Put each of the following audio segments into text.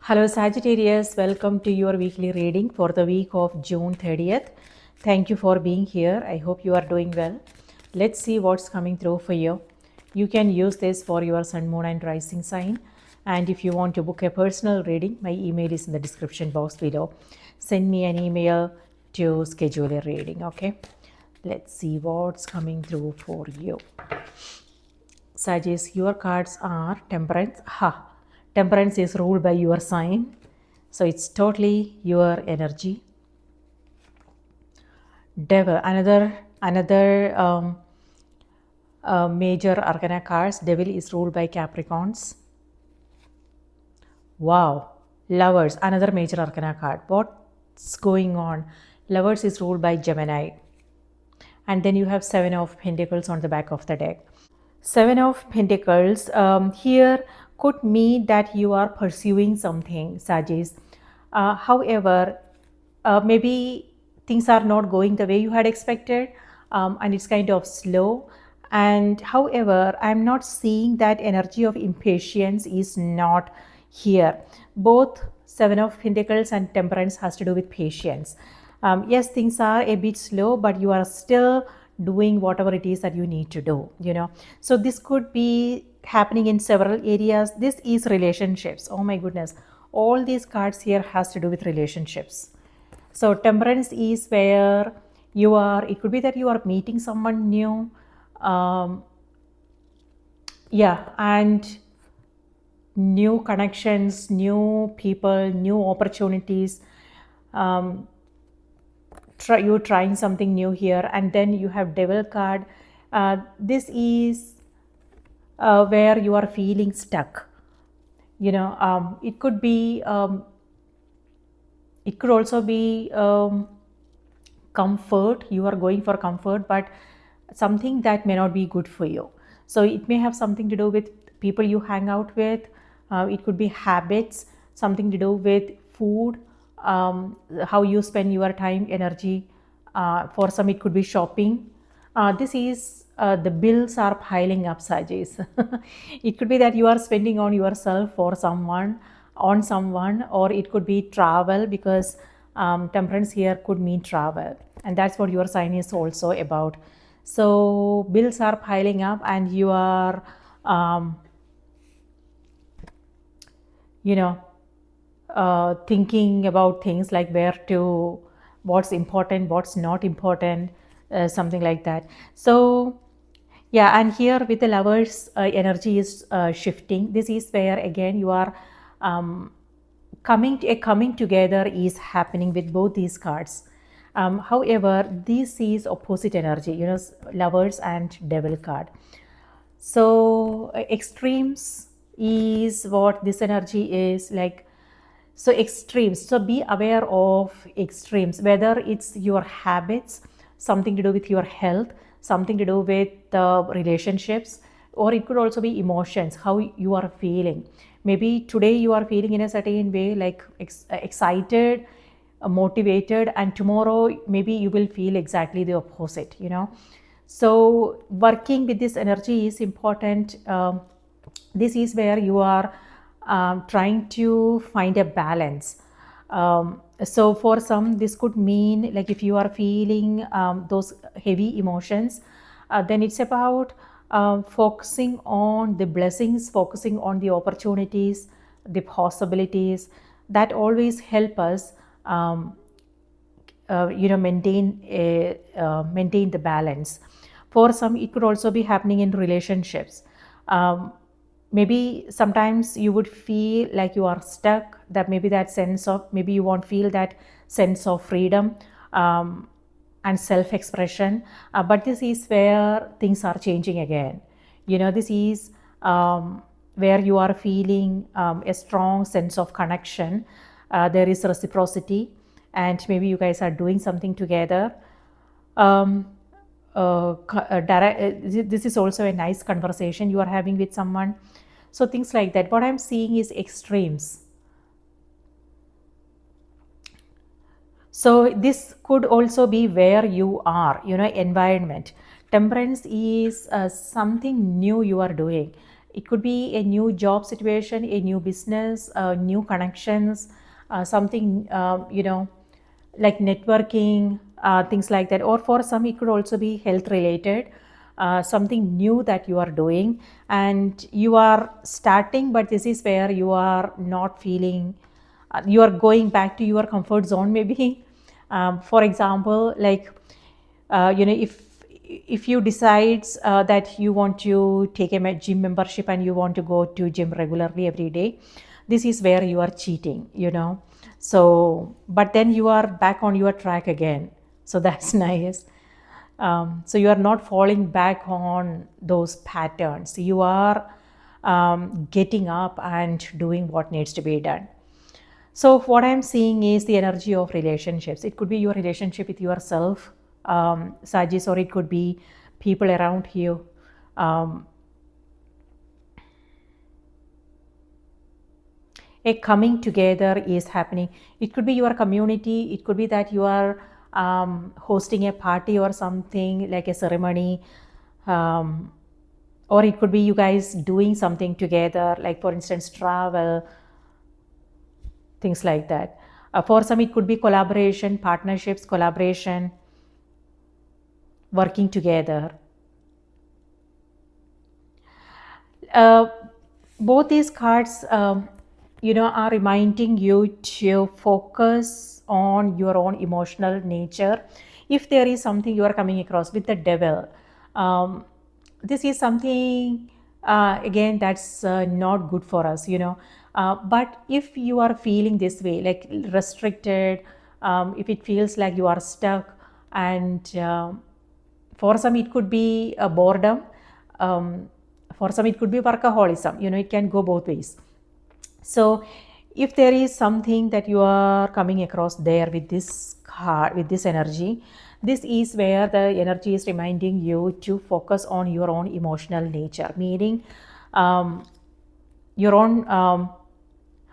Hello Sagittarius, welcome to your weekly reading for the week of June 30th. Thank you for being here. I hope you are doing well. Let's see what's coming through for you. You can use this for your sun, moon, and rising sign. And if you want to book a personal reading, my email is in the description box below. Send me an email to schedule a reading, okay? Let's see what's coming through for you. Sagittarius, your cards are Temperance. Temperance is ruled by your sign, so it's totally your energy. Devil, another major arcana cards. Devil is ruled by Capricorns. Wow, Lovers, another major arcana card. What's going on? Lovers is ruled by Gemini. And then you have Seven of Pentacles on the back of the deck. Seven of Pentacles here could mean that you are pursuing something, Sagittarius. However, maybe things are not going the way you had expected, and it's kind of slow. And however, I'm not seeing that energy of impatience is not here. Both Seven of Pentacles and Temperance has to do with patience. Yes, things are a bit slow, but you are still doing whatever it is that you need to do, so this could be happening in several areas. This is relationships. Oh my goodness, all these cards here has to do with relationships. So Temperance is where you are, it could be that you are meeting someone new, and new connections, new people, new opportunities. You're trying something new here. And then you have Devil card. This is where you are feeling stuck. It could be it could also be comfort. You are going for comfort, but something that may not be good for you. So it may have something to do with people you hang out with. It could be habits, something to do with food, how you spend your time, energy. For some, it could be shopping. This is the bills are piling up, Sagittarius. It could be that you are spending on yourself for someone, on someone, or it could be travel, because Temperance here could mean travel, and that's what your sign is also about. So bills are piling up, and you are thinking about things like what's important, what's not important, something like that. So yeah, and here with the Lovers, energy is shifting. This is where again you are coming together is happening with both these cards. However, this is opposite energy, Lovers and Devil card. So extremes is what this energy is like. So extremes, so be aware of extremes, whether it's your habits, something to do with your health, something to do with relationships, or it could also be emotions, how you are feeling. Maybe today you are feeling in a certain way, like excited, motivated, and tomorrow maybe you will feel exactly the opposite. So working with this energy is important. This is where you are trying to find a balance. So for some, this could mean like if you are feeling those heavy emotions, then it's about focusing on the blessings, focusing on the opportunities, the possibilities that always help us maintain the balance. For some, it could also be happening in relationships. Maybe sometimes you would feel like you are stuck, that maybe that sense of, maybe you won't feel that sense of freedom and self-expression, but this is where things are changing again. This is where you are feeling a strong sense of connection. There is reciprocity, and maybe you guys are doing something together. This is also a nice conversation you are having with someone. So things like that. What I'm seeing is extremes. So this could also be where you are, environment. Temperance is something new you are doing. It could be a new job situation, a new business, new connections, something, like networking, things like that. Or for some, it could also be health related, something new that you are doing and you are starting, but this is where you are not feeling, you are going back to your comfort zone maybe. For example, like, if you decide that you want to take a gym membership and you want to go to gym regularly every day, this is where you are cheating. So but then you are back on your track again, so that's nice. So you are not falling back on those patterns, you are getting up and doing what needs to be done. So what I'm seeing is the energy of relationships. It could be your relationship with yourself, Sagittarius, or it could be people around you. Um, a coming together is happening. It could be your community. It could be that you are hosting a party or something like a ceremony. Um, or it could be you guys doing something together, like for instance, travel, things like that. For some, it could be collaboration, partnerships, collaboration, working together. Uh, both these cards, are reminding you to focus on your own emotional nature. If there is something you are coming across with the devil, um, this is something, again, that's not good for us. But if you are feeling this way, like restricted, if it feels like you are stuck, and for some it could be a boredom, um, for some it could be workaholism, it can go both ways. So if there is something that you are coming across there with this card, with this energy, this is where the energy is reminding you to focus on your own emotional nature, meaning um, your own,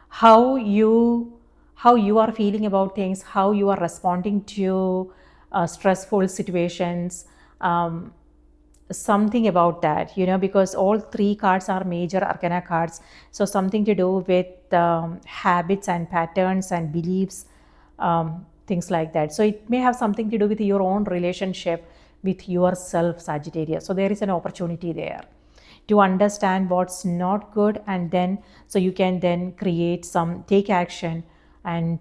how you how you are feeling about things, how you are responding to stressful situations, something about that, because all three cards are major arcana cards. So something to do with habits and patterns and beliefs, things like that. So it may have something to do with your own relationship with yourself, Sagittarius. So there is an opportunity there to understand what's not good, and then so you can then take action and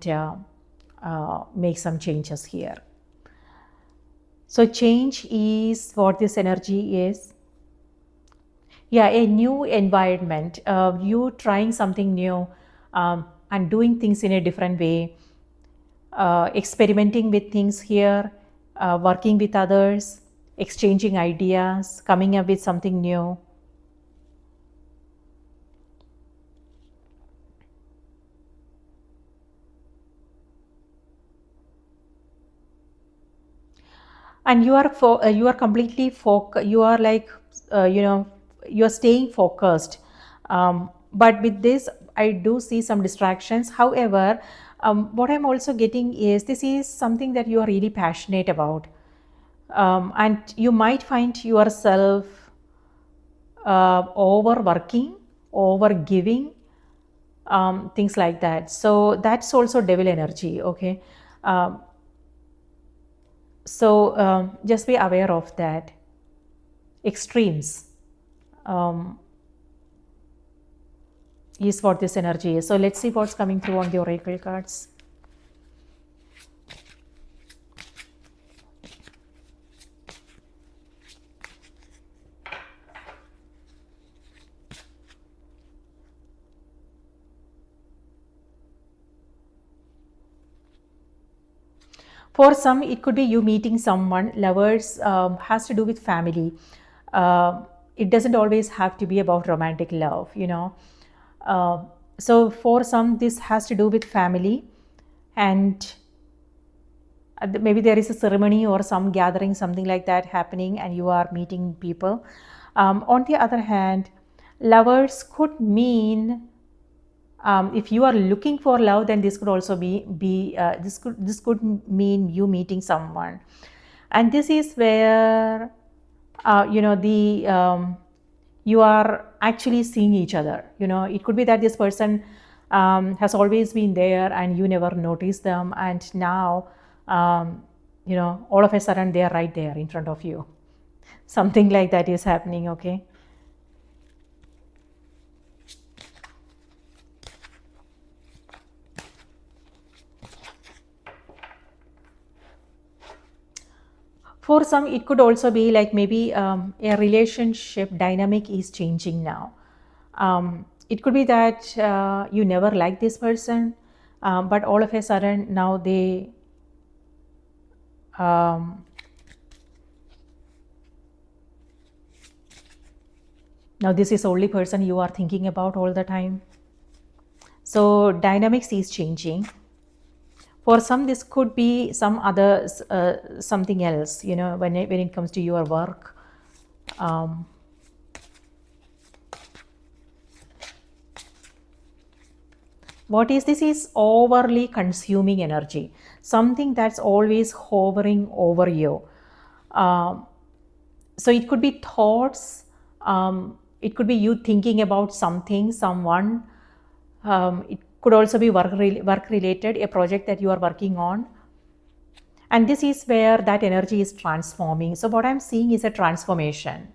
make some changes here. So change is what this energy is. Yeah, a new environment, you trying something new, and doing things in a different way, experimenting with things here, working with others, exchanging ideas, coming up with something new. And you are completely you are like, you are staying focused, but with this I do see some distractions. However, what I'm also getting is this is something that you are really passionate about, and you might find yourself overworking, over giving, things like that. So that's also devil energy, okay. So just be aware of that. Extremes um, is what this energy is. So let's see what's coming through on the oracle cards. For some, it could be you meeting someone. Lovers has to do with family. It doesn't always have to be about romantic love. Uh, so for some, this has to do with family, and maybe there is a ceremony or some gathering, something like that happening, and you are meeting people. On the other hand, lovers could mean, if you are looking for love, then this could also this could mean you meeting someone. And this is where the you are actually seeing each other. It could be that this person has always been there and you never noticed them, and now all of a sudden they are right there in front of you. Something like that is happening. Okay. For some, it could also be like maybe a relationship dynamic is changing now. It could be that you never liked this person, but all of a sudden now um, now this is the only person you are thinking about all the time. So dynamics is changing. For some, this could be some other something else. When it comes to your work. Um, what is this? Is overly consuming energy, something that's always hovering over you. Um, so it could be thoughts. It could be you thinking about something, someone. It could also be work related, a project that you are working on. And this is where that energy is transforming. So what I'm seeing is a transformation.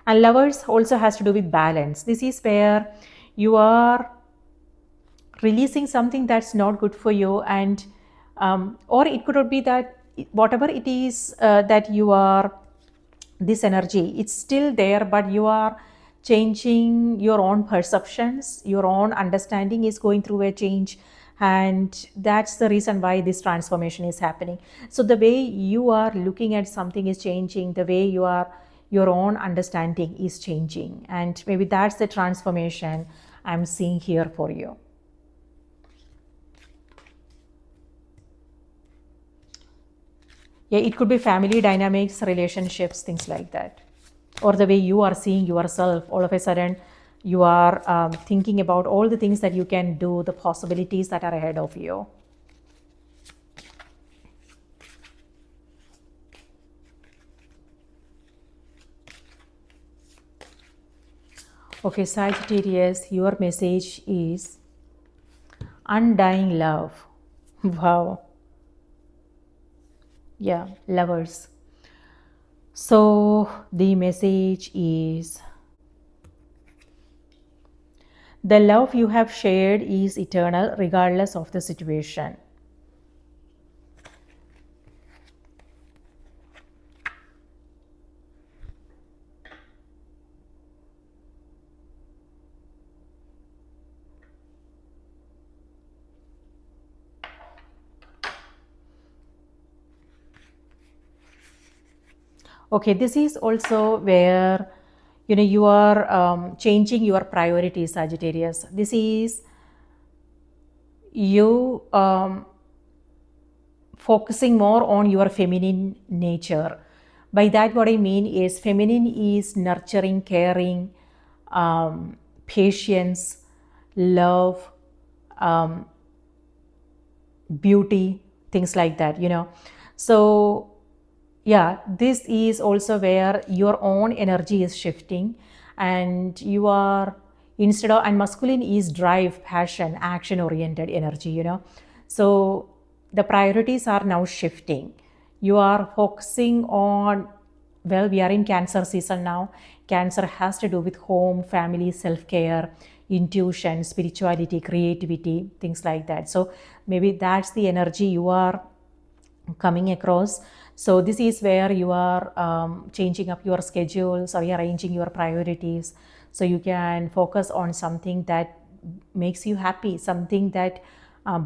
And lovers also has to do with balance. This is where you are releasing something that's not good for you, and or it could be that whatever it is that you are, this energy, it's still there, but you are changing your own perceptions, your own understanding is going through a change, and that's the reason why this transformation is happening. So the way you are looking at something is changing, the way your own understanding is changing, and maybe that's the transformation I'm seeing here for you. Yeah, it could be family dynamics, relationships, things like that. Or the way you are seeing yourself, all of a sudden you are thinking about all the things that you can do, the possibilities that are ahead of you. Okay, Sagittarius, your message is undying love. Wow. Yeah, lovers. So the message is the love you have shared is eternal regardless of the situation. Okay, this is also where you are changing your priorities, Sagittarius. This is you focusing more on your feminine nature. By that, what I mean is feminine is nurturing, caring, patience, love, um, beauty, things like that. So yeah, this is also where your own energy is shifting, and you are, instead of, and masculine is drive, passion, action oriented energy. So the priorities are now shifting. You are focusing on, well, we are in Cancer season now. Cancer has to do with home, family, self care, intuition, spirituality, creativity, things like that. So maybe that's the energy you are coming across. So this is where you are changing up your schedules or rearranging your priorities, so you can focus on something that makes you happy, something that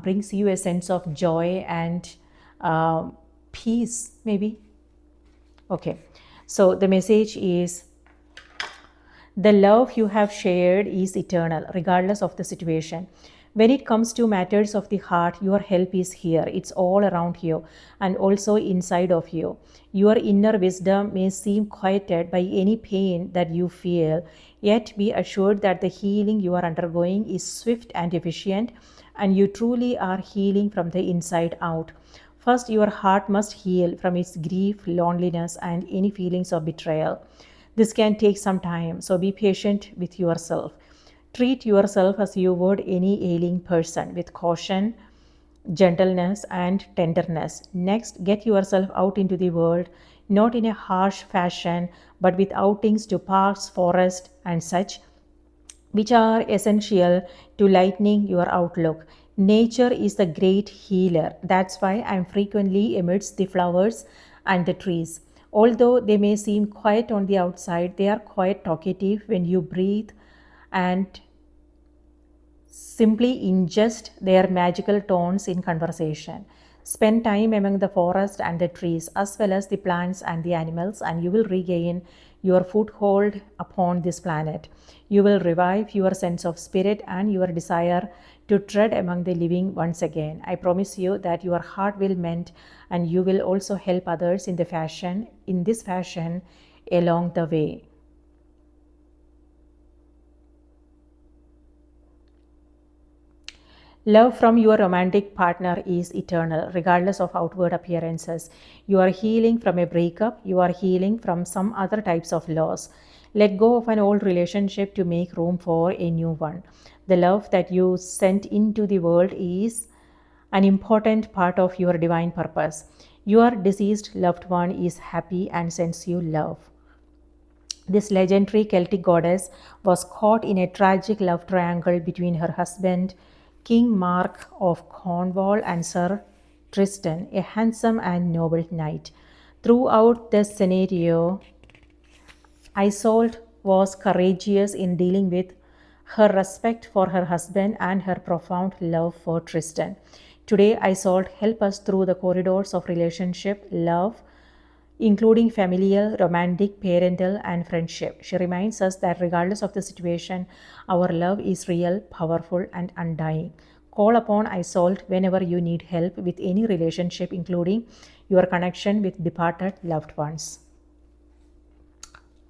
brings you a sense of joy and peace, maybe. Okay, so the message is the love you have shared is eternal, regardless of the situation. When it comes to matters of the heart, your help is here. It's all around you and also inside of you. Your inner wisdom may seem quieted by any pain that you feel, yet be assured that the healing you are undergoing is swift and efficient, and you truly are healing from the inside out. First, your heart must heal from its grief, loneliness, and any feelings of betrayal. This can take some time, so be patient with yourself. Treat yourself as you would any ailing person, with caution, gentleness, and tenderness. Next, get yourself out into the world, not in a harsh fashion, but with outings to parks, forests, and such, which are essential to lightening your outlook. Nature is the great healer. That's why I'm frequently amidst the flowers and the trees. Although they may seem quiet on the outside, they are quite talkative when you breathe and simply ingest their magical tones in conversation. Spend time among the forest and the trees, as well as the plants and the animals, and you will regain your foothold upon this planet. You will revive your sense of spirit and your desire to tread among the living once again. I promise you that your heart will mend, and you will also help others in this fashion along the way. Love from your romantic partner is eternal, regardless of outward appearances. You are healing from a breakup, you are healing from some other types of loss. Let go of an old relationship to make room for a new one. The love that you sent into the world is an important part of your divine purpose. Your deceased loved one is happy and sends you love. This legendary Celtic goddess was caught in a tragic love triangle between her husband, King Mark of Cornwall, and Sir Tristan, a handsome and noble knight. Throughout the scenario, Isolde was courageous in dealing with her respect for her husband and her profound love for Tristan. Today, Isolde helps us through the corridors of relationship, love, including familial, romantic, parental, and friendship. She reminds us that regardless of the situation, our love is real, powerful, and undying. Call upon Isolde whenever you need help with any relationship, including your connection with departed loved ones.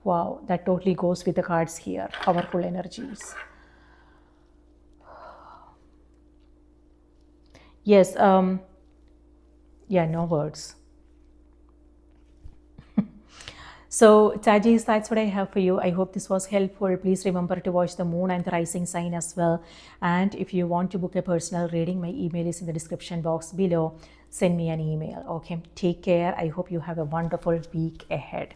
Wow, that totally goes with the cards here. Powerful energies. Yes, yeah, no words. So, Tajis, that's what I have for you. I hope this was helpful. Please remember to watch the moon and the rising sign as well. And if you want to book a personal reading, my email is in the description box below. Send me an email. Okay, take care. I hope you have a wonderful week ahead.